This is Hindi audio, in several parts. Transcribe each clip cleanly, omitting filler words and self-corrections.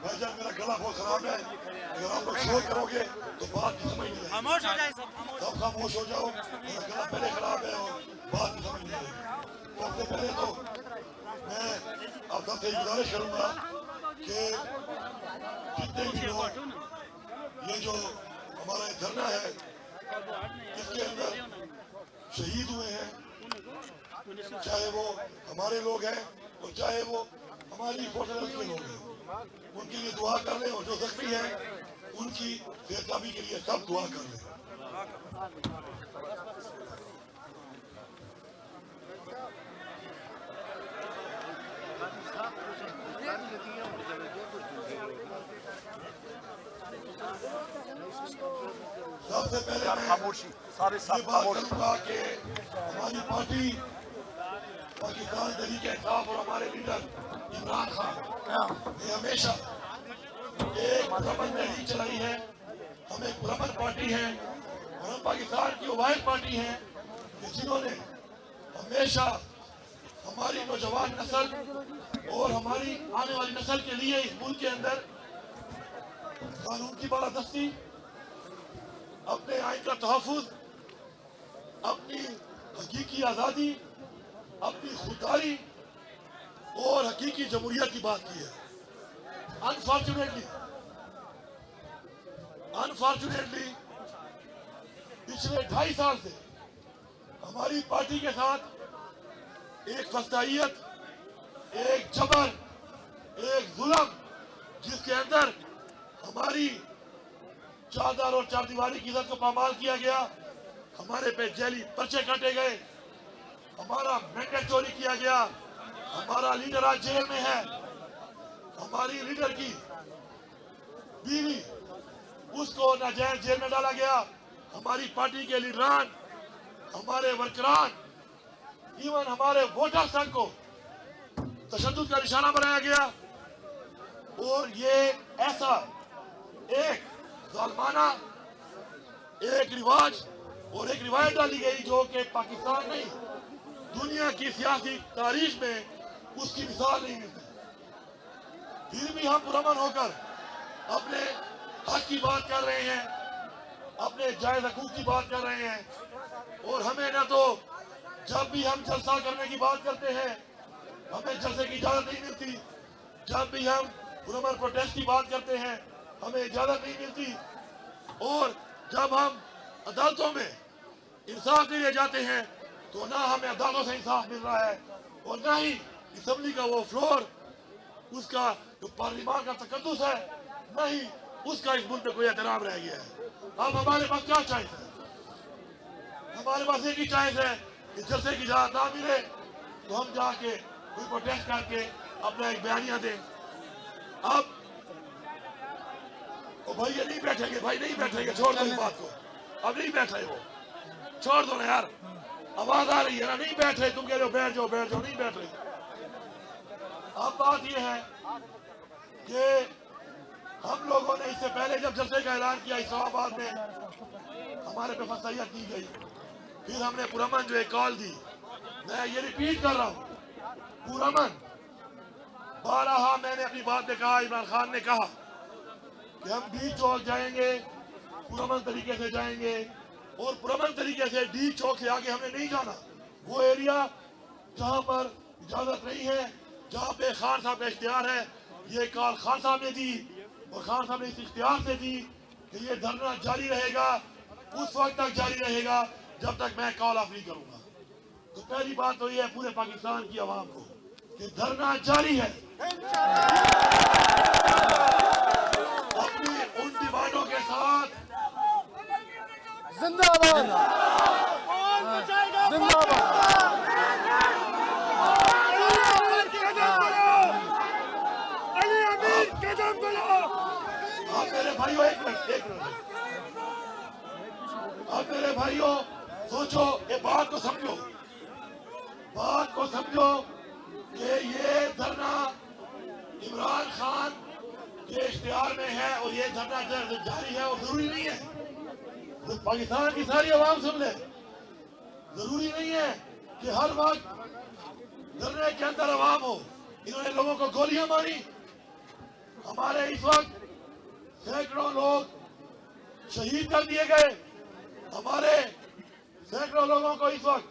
भाईजान मेरा गला बहुत खराब है, अगर आप लोग शोर करोगे तो बात की समझ नहीं आएगी। खामोश हो जाए सब खामोश हो जाओ, मेरा गला पहले खराब है और बात की समझ नहीं आएगी। सबसे पहले तो मैं आप सबसे गुजारिश करूंगा कि जितने भी लोग ये जो हमारा धरना है इसके अंदर शहीद हुए हैं, चाहे वो हमारे लोग हैं और चाहे वो हमारी फोर्सेस के लोग हैं, उनके लिए दुआ कर लें और जो जख्मी हैं उनकी सेहतयाबी के लिए सब दुआ कर लें। सबसे पहले खामोशी, सारे सब खामोश। कि हमारी पार्टी पाकिस्तान तहरीक-ए-इंसाफ और हमारे लीडर इमरान खान ने हमेशा एक पुरअमन तहरीक चलाई है। हम एक पुरअमन पार्टी है और हम पाकिस्तान की वाहिद पार्टी है कि जिन्होंने हमेशा हमारी नौजवान नस्ल और हमारी आने वाली नस्ल के लिए इस मुल्क के अंदर कानून की बालादस्ती, अपने आइन का तहफ़्फ़ुज़, अपनी हकीकी आज़ादी, अपनी खुददारी और हकीकी जमहूरियत की बात की है। अनफॉर्चुनेटली पिछले 2.5 साल से हमारी पार्टी के साथ एक फस्तायत, एक जबर, एक जुल्म, जिसके अंदर हमारी चादर और चारदीवारी की इज्जत को पामाल किया गया, हमारे पे जेली पर्चे काटे गए, हमारा मैंडेट चोरी किया गया, हमारा लीडर आज जेल में है, हमारी लीडर की बीवी उसको नाजायज जेल में डाला गया, हमारी पार्टी के लीडरान, हमारे वर्करान, इवन हमारे वोटर संघ को तशद्दुद का निशाना बनाया गया। और ये ऐसा एक जालिमाना एक रिवाज और एक रिवायत डाली गई जो कि पाकिस्तान नहीं दुनिया की सियासी तारीख में उसकी मिसाल नहीं मिलती। फिर भी हम पुरअमन होकर अपने हक की बात कर रहे हैं, अपने जायज हकूक की बात कर रहे हैं। और हमें न तो जब भी हम जलसा करने की बात करते हैं हमें जलसे की इजाजत नहीं मिलती, जब भी हम पुरअमन प्रोटेस्ट की बात करते हैं हमें इजाजत नहीं मिलती, और जब हम अदालतों में इंसाफ के लिए जाते हैं तो ना हमें अदालतों से इंसाफ मिल रहा है और ना ही असेंबली का वो फ्लोर, उसका जो पार्लियामान का तकद्दुस है, ना ही उसका इस मुल्क में कोई एहतराम रह गया है। अब हमारे पास क्या चॉइस है? हमारे पास एक ही चॉइस है कि जलसे की इजाजत ना मिले तो हम जाके कोई प्रोटेस्ट करके अपना एक बयानिया दें। अब भाई ये नहीं बैठेंगे, भाई नहीं बैठेंगे, छोड़ दो इस बात को, अब नहीं बैठ रहे, वो छोड़ दो ना यार, आवाज आ रही है ना, नहीं बैठ रहे, तुम कह रहे हो बैठ जाओ, नहीं बैठ रहे। अब बात ये है कि हम लोगों ने इससे पहले जब जलसे का ऐलान किया इस्लामाबाद में हमारे पे फसाइयत की गई, फिर हमने पुरअमन जो एक कॉल दी, मैं ये रिपीट कर रहा हूँ, पुरअमन 12 मैंने अपनी बात में कहा, इमरान खान ने कहा कि हम डी चौक जाएंगे, पुरअमन तरीके से जाएंगे, और पुरअमन तरीके से डी चौक से आगे हमने नहीं जाना। वो एरिया जहां पर इजाजत नहीं है, जहां पे खान साहब का इख्तियार है, ये कॉल खान साहब ने दी और खान साहब ने इस इख्तियार से दी कि ये धरना जारी रहेगा, उस वक्त तक जारी रहेगा जब तक मैं कॉल ऑफ नहीं करूंगा। तो पहली बात तो ये है पूरे पाकिस्तान की आवाम को कि धरना जारी है, अपनी उन डिमांडों के साथ जिंदाबाद, जिंदाबाद। अब मेरे भाइयों एक मिनट, अब मेरे भाइयों सोचो, ये बात को समझो कि ये धरना इमरान खान के इख्तियार में है और ये धरना जारी है और जरूरी नहीं है तो पाकिस्तान की सारी आवाम सुन ले, जरूरी नहीं है कि हर वक्त धरने के अंदर अवाम हो। इन्होंने लोगों को गोलियां मारी। हमारे इस वक्त सैकड़ों लोग शहीद कर दिए गए। हमारे सैकड़ों लोगों को इस वक्त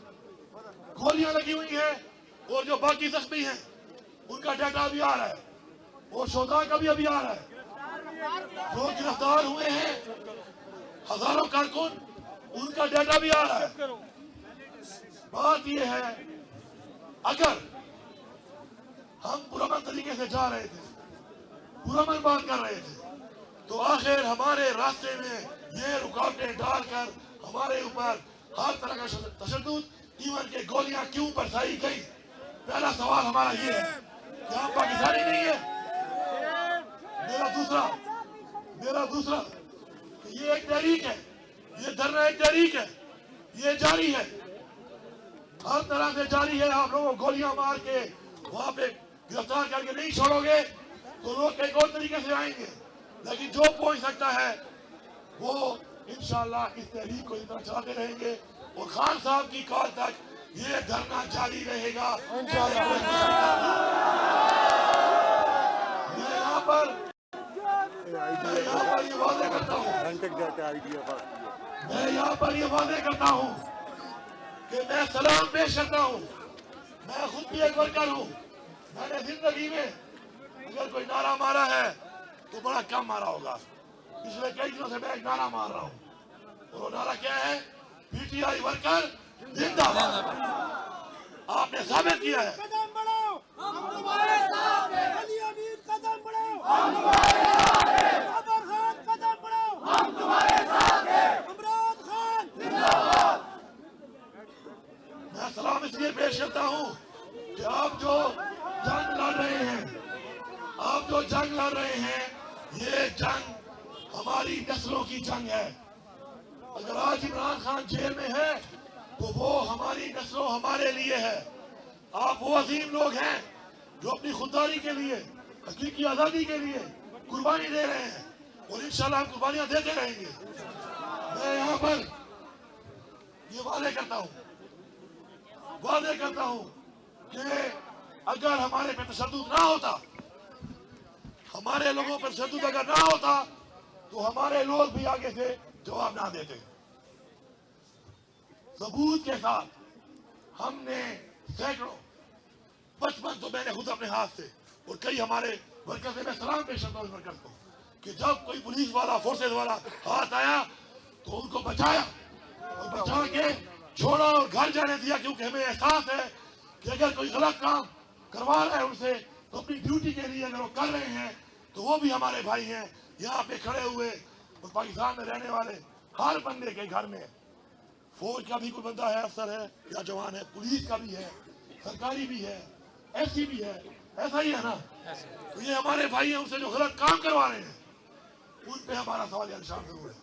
गोलियां लगी हुई हैं और जो बाकी जख्मी हैं उनका डाटा भी आ रहा है और शोधा का भी अभी आ रहा है। जो गिरफ्तार हुए हैं हजारों कारकुन, उनका डाटा भी आ रहा है। बात यह है, अगर हम पुरअमन तरीके से जा रहे थे, पुरअमन बात कर रहे थे, तो आखिर हमारे रास्ते में ये रुकावटें डालकर हमारे ऊपर हर तरह का तशद्दुद, इवन के गोलियां क्यों बरसाई गई? पहला सवाल हमारा ये है कि हम पाकिस्तानी नहीं है। मेरा दूसरा ये एक तहरीक है, ये धरना एक तहरीक है, ये जारी है, हर तरह से जारी है। आप लोगों को गोलियां मार के वहां पे गिरफ्तार करके नहीं छोड़ोगे तो लोग एक और तरीके से आएंगे, लेकिन जो पहुंच सकता है वो इंशाअल्लाह इस तहरीक को इतना चलाते रहेंगे और खान साहब की कॉल तक ये धरना जारी रहेगा। मैं यहाँ पर ये वादे करता हूँ, कि मैं सलाम पेश करता हूँ। मैं खुद भी एक वर्कर हूँ। मैंने जिंदगी में अगर कोई नारा मारा है तो बड़ा कम मारा होगा। पिछले कई दिनों से मैं एक नारा मार रहा हूँ और वो नारा क्या है? पीटीआई वर्कर जिंदाबाद। आपने साबित किया है। कदम बढ़ाओ, हम तुम्हारे साथ हैं। अली अमीर कदम बढ़ाओ, हम तुम्हारे साथ हैं। अबर खान कदम बढ़ाओ, हम तुम्हारे साथ हैं। इमरान खान जिंदाबाद। मैं सलाम इसलिए पेश करता हूँ कि आप जो जंग लड़ रहे हैं, ये जंग हमारी नस्लों की जंग है। अगर आज इमरान खान जेल में है तो वो हमारी नस्लों, हमारे लिए है। आप वो अजीम लोग हैं जो अपनी खुददारी के लिए, हकीकी आजादी के लिए कुर्बानी दे रहे हैं और इंशाल्लाह हम कुर्बानियां देते रहेंगे। मैं यहाँ पर ये वादे करता हूँ कि अगर हमारे पे तशद्दुद ना होता, हमारे लोगों पर तशद्दुद अगर ना होता तो हमारे लोग भी आगे से जवाब ना देते। सबूत के साथ हमने सैकड़ों, 55 तो मैंने खुद अपने हाथ से और कई हमारे वर्कर से मैं सलाम पेश करता हूँ वर्कर को कि जब कोई पुलिस वाला, फोर्सेज वाला हाथ आया तो उनको बचाया और बचा के छोड़ा और घर जाने दिया, क्योंकि हमें एहसास है कि अगर कोई गलत काम करवा रहा है उनसे तो अपनी ड्यूटी के लिए अगर वो कर रहे हैं तो वो भी हमारे भाई हैं। यहाँ पे खड़े हुए और पाकिस्तान में रहने वाले हर बंदे के घर में फौज का भी कोई बंदा है, अफसर है या जवान है, पुलिस का भी है, सरकारी भी है, ऐसी भी है, ऐसा ही है ना। तो ये हमारे भाई हैं, उनसे जो गलत काम करवा रहे हैं उन पे हमारा सवाल या निशान जरूर है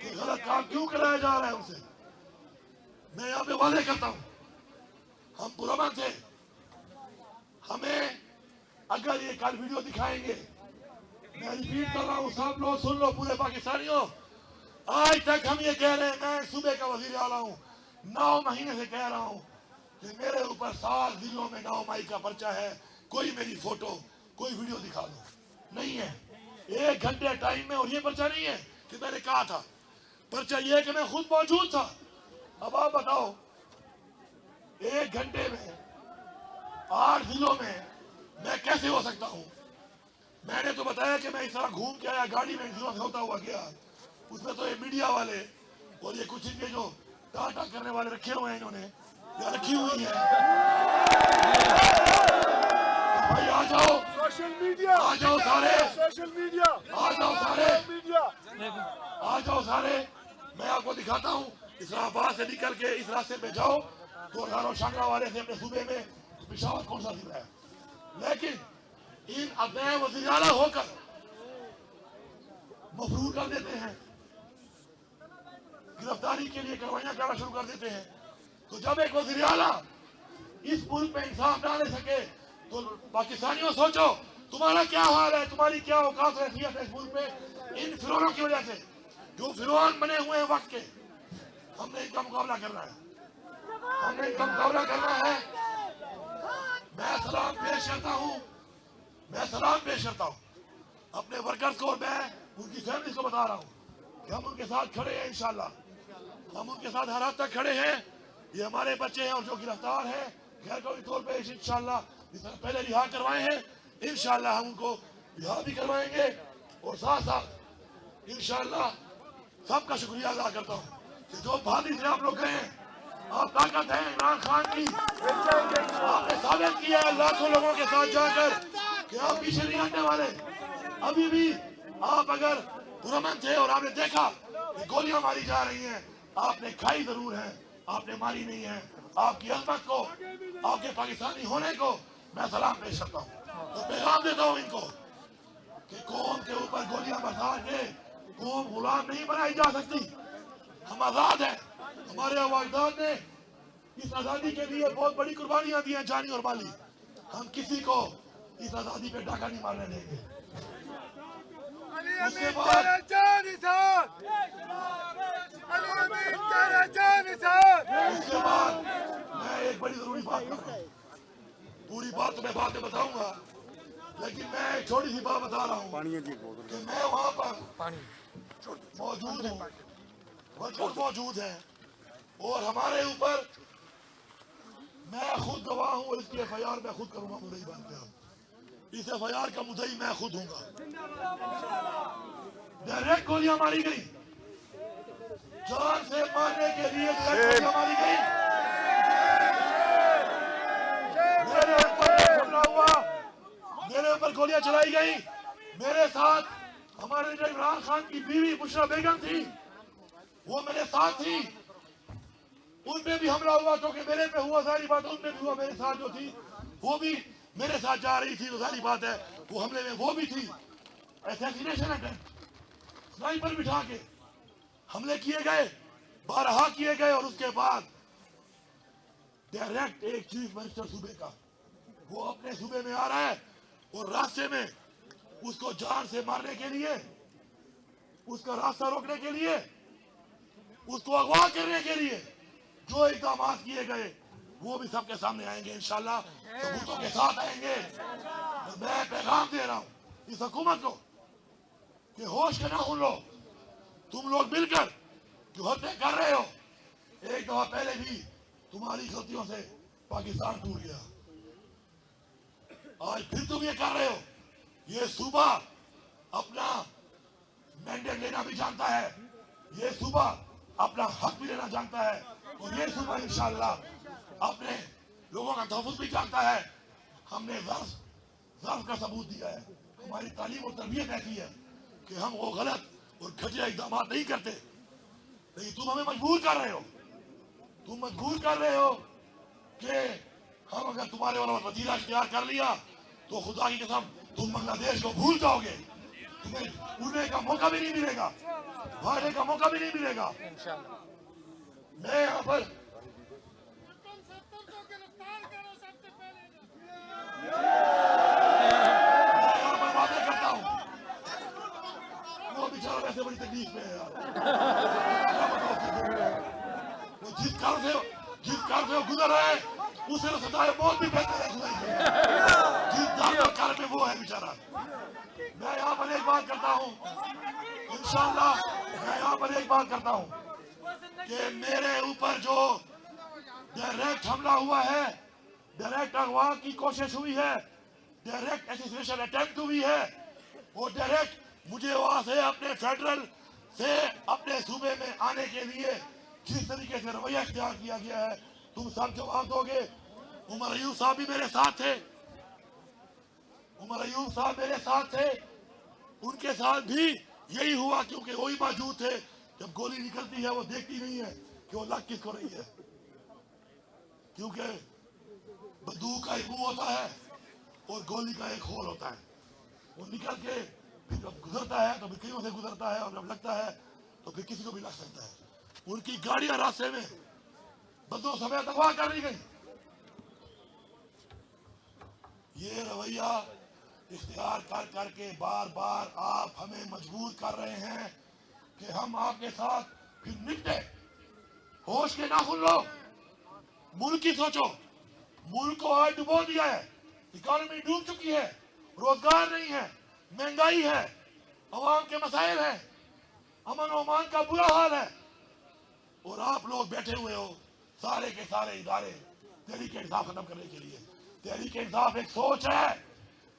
कि गलत काम क्यों कराया जा रहा है उनसे। मैं यहाँ पे वादे करता हूँ, हम पुरअमन थे। हमें अगर ये कल वीडियो दिखाएंगे, मैं रिपीट कर रहा हूँ, सब लोग सुन लो, पूरे पाकिस्तानियों, आज तक हम ये कह रहे हैं, मैं सूबे का वजीर आला हूँ, 9 महीने से कह रहा हूँ कि मेरे ऊपर 7 जिलों में 9 मई का पर्चा है। कोई मेरी फोटो, कोई वीडियो दिखा दो, नहीं है। 1 घंटे टाइम में, और ये पर्चा नहीं है कि मैंने कहा था, पर्चा ये है कि मैं खुद मौजूद था। अब आप बताओ, 1 घंटे में 8 जिलों में मैं कैसे हो सकता हूँ? मैंने तो बताया कि मैं इस तरह घूम के आया, गाड़ी में जिलों से होता हुआ गया। उसमें तो ये मीडिया वाले और ये कुछ इनके जो टाटा करने वाले रखे हुए हैं, इन्होंने या रखी हुई है। भाई आ जाओ, सोशल मीडिया, आ जाओ सारे, सोशल मीडिया, आ जाओ सारे, मीडिया, आ जाओ सारे। मैं आपको दिखाता हूँ, इस्लामाबाद से निकल के इस रास्ते पे जाओ तो हजारों शांगरा वाले से अपने सूबे में पिशावर कौन सा जिला है। लेकिन इन अदनाए वज़ीर आला होकर मफरूर कर देते हैं, गिरफ्तारी के लिए कार्रवाइयां करना शुरू कर देते हैं। तो जब एक वज़ीर आला इस मुल्क में इंसाफ ना ले सके तो पाकिस्तानियों सोचो तुम्हारा क्या हाल है, तुम्हारी क्या औकात है इस मुल्क में। इन फिरौनों की वजह से, जो फिरौन बने हुए हैं वक्त के, हमने इनका मुकाबला करना है, हमने का मुकाबला करना है। मैं सलाम पेश करता हूँ अपने वर्कर्स को, और मैं उनकी फैमिली को बता रहा हूँ कि हम उनके साथ खड़े हैं। इंशाल्लाह हम उनके साथ हर हाथ तक खड़े हैं। ये हमारे बच्चे हैं और जो गिरफ्तार हैं गैर कानूनी तौर पे इंशाल्लाह जिस तरह पहले रिहा करवाए हैं, इंशाल्लाह हम उनको रिहा भी करवाएंगे। और साथ साथ इंशाल्लाह सबका शुक्रिया अदा करता हूँ कि जो बहादुरी से आप लोग गए हैं, आप ताकत है इमरान खान की, आपने साबित किया है लाखों लोगों के साथ जाकर कि आप पीछे नहीं हटने वाले। अभी भी आप अगर पुरअमन थे और आपने देखा कि गोलियां मारी जा रही हैं, आपने खाई जरूर है, आपने मारी नहीं है। आपकी अजमत को, आपके पाकिस्तानी होने को मैं सलाम पेश करता हूँ। तो पैगाम देता हूँ इनको कि कौम के ऊपर गोलियां बरसा के कौम गुलाम नहीं बनाई जा सकती। हम आजाद हैं। हमारे अजदाद ने इस आजादी के लिए बहुत बड़ी कुर्बानियां दी हैं, जानी और माली। हम किसी को इस आजादी पे डाका नहीं मारने देंगे। उसके बाद मैं एक बड़ी जरूरी बात करूंगा। पूरी बात तो मैं बाद में बताऊंगा, लेकिन मैं एक छोटी सी बात बता रहा हूँ कि मैं वहाँ पर मौजूद हूँ, वर्कर्स मौजूद हैं और हमारे ऊपर मैं खुद गवाह हूँ और इसकी FIR मैं खुद करूंगा। मुद्दई बात पे इस FIR का मुद्दई मैं खुद हूँगा। डायरेक्ट गोलियां मारी गई, जान से मारने के लिए गोलियां मारी गई। मेरे ऊपर हमला हुआ, मेरे ऊपर गोलियां चलाई गई। मेरे साथ हमारे जो इमरान खान की बीवी बुशरा बेगम थी, वो मेरे साथ थी। उनपे भी हमला हुआ, क्योंकि मेरे पे हुआ, सारी बात उनपे भी हुआ। मेरे साथ जो थी वो भी मेरे साथ जा रही थी, तो सारी बात है वो हमले में वो भी थी। असैसिनेशन अटेम्प्ट, स्नाइपर बिठा के हमले किए गए, 12 किए गए। और उसके बाद डायरेक्ट एक चीफ मिनिस्टर सूबे का, वो अपने सूबे में आ रहा है और रास्ते में उसको जान से मारने के लिए, उसका रास्ता रोकने के लिए, उसको अगवा करने के लिए जो इक़दाम किए गए वो भी सबके सामने आएंगे इंशाल्लाह, सबूतों के साथ आएंगे। तो मैं पैगाम दे रहा हूं इस हुकूमत को कि होश के ना लो। तुम लोग मिलकर जो हत्या कर रहे हो, एक दफा पहले भी तुम्हारी गलतियों से पाकिस्तान टूट गया, आज फिर तुम ये कर रहे हो। ये सूबा अपना मैंडेट लेना भी जानता है, ये सूबा अपना हक भी लेना जानता है, और ये सूबा इंशाल्लाह अपने लोगों का तहफ़्फ़ुज़ भी जानता है। हमने ज़र्फ़ का सबूत दिया है। हमारी तालीम और तरबियत ऐसी है कि हम वो गलत और घटिया इक़दाम नहीं करते। लेकिन तुम हमें मजबूर कर रहे हो, तुम मजबूर कर रहे हो कि हम अगर तुम्हारे वाला वतीरा इख्तियार कर लिया तो खुदा की कसम तुम बांग्लादेश को भूल जाओगे। तुम्हें उड़ने का मौका भी नहीं मिलेगा, भागने का मौका भी नहीं मिलेगा। मैं यहाँ पर वादे करता हूँ, वो बेचारा वैसे बड़ी तकलीफ में है यार। वो जिस कार से गुजर रहा है उसे तो सजाए मौत भी बेहतर है। जिस कार में वो है बेचारा। मैं यहाँ पर एक बात करता हूँ, इंशाल्लाह मैं यहाँ पर एक बात करता हूँ कि मेरे ऊपर जो डायरेक्ट हमला हुआ है, डायरेक्ट अगवा की कोशिश हुई है, डायरेक्ट असैसिनेशन अटेम्प्ट हुई है, और डायरेक्ट मुझे वहां से अपने फेडरल से अपने सूबे में आने के लिए जिस तरीके से रवैया इख्तियार किया गया है, तुम सब जवाब दोगे। उमर अयूब साहब भी मेरे साथ थे, उमर अयूब साहब मेरे साथ थे, उनके साथ भी यही हुआ, क्योंकि वही मौजूद थे। जब गोली निकलती है वो देखती नहीं है कि वो लग किसको रही है, क्योंकि बंदूक का एक मुंह होता है और गोली का एक होल होता है। वो निकल के फिर जब गुजरता है तो फिर कईयों से गुजरता है, और जब लगता है तो फिर किसी को भी लग सकता है। उनकी गाड़ियां रास्ते में बंदों समेत अगवा कर दी गई। ये रवैया इख्तियार कर करके बार बार आप हमें मजबूर कर रहे हैं कि हम आपके साथ फिर निपटे। होश के नाखून लो, मुल्क की सोचो। मुल्क को आज डुबो दिया है, इकॉनमी डूब चुकी है, रोजगार नहीं है, महंगाई है, अवाम के मसाइल हैं, अमन ओमान का बुरा हाल है, और आप लोग बैठे हुए हो सारे के सारे इदारे तहरीक इंसाफ खत्म करने के लिए। तहरीक इंसाफ एक सोच है,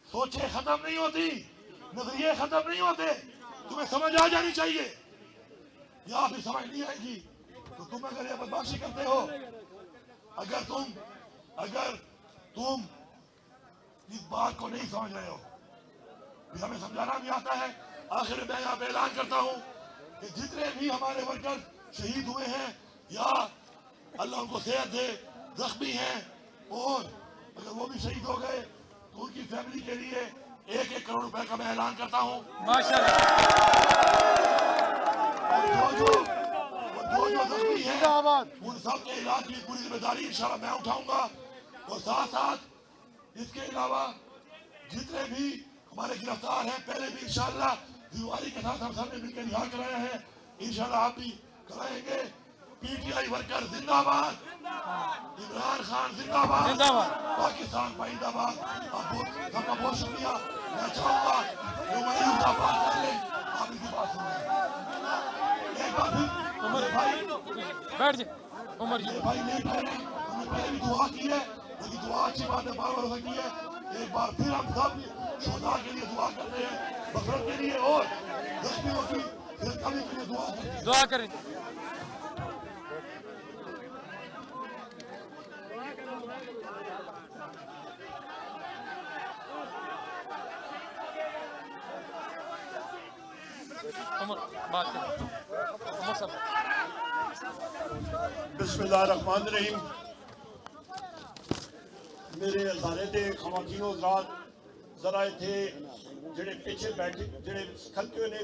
सोचें खत्म नहीं होती, नजरिए खत्म नहीं होते। तुम्हें समझ आ जानी चाहिए, या फिर समझ नहीं आएगी तो तुम अगर ये बदमाशी करते हो, अगर तुम इस बात को नहीं समझ रहे हो, फिर हमें समझाना भी आता है। आखिर में मैं यहाँ पे ऐलान करता हूँ कि जितने भी हमारे वर्कर शहीद हुए हैं या अल्लाह उनको सेहत दे, जख्मी हैं, और अगर वो भी शहीद हो गए तो उनकी फैमिली के लिए 1-1 करोड़ रुपए का मैं ऐलान करता हूँ। माशाल्लाह। जो जख्मी हैं उन सब के इलाज की पूरी जिम्मेदारी इंशाल्लाह मैं उठाऊंगा। और साथ साथ इसके अलावा जितने भी हमारे गिरफ्तार हैं पहले भी इंशाल्लाह जिम्मेदारी के साथ हम सब ने मिलकर रिहा कराया है, इंशाल्लाह आप भी कराएंगे। पीटीआई वर्कर जिंदाबाद, इमरान खान जिंदाबाद, पाकिस्तान जिंदाबाद। सबका बहुत शुक्रिया। मैं चाहूंगा जो बात कर ले, आप इनकी बात सुनिए। एक बार फिर भाई बैठ जाए उमर जी। भाई नहीं ठहरे, हमने पहले भी दुआ की है, लेकिन दुआ अच्छी बात है, बार बार हो सकती है। एक बार फिर हम सब शोधा के लिए दुआ करते हैं, बकरत के लिए और जख्मियों की कमी के लिए दुआ करें। उमर बात करें। उमर साहब। बिस्मिल्लाहिर्रहमानिर्रहीम। मेरे अजारे दे खवातीनो हज़रात जरा इत्थे जेड़े पीछे बैठे जेड़े खलके ने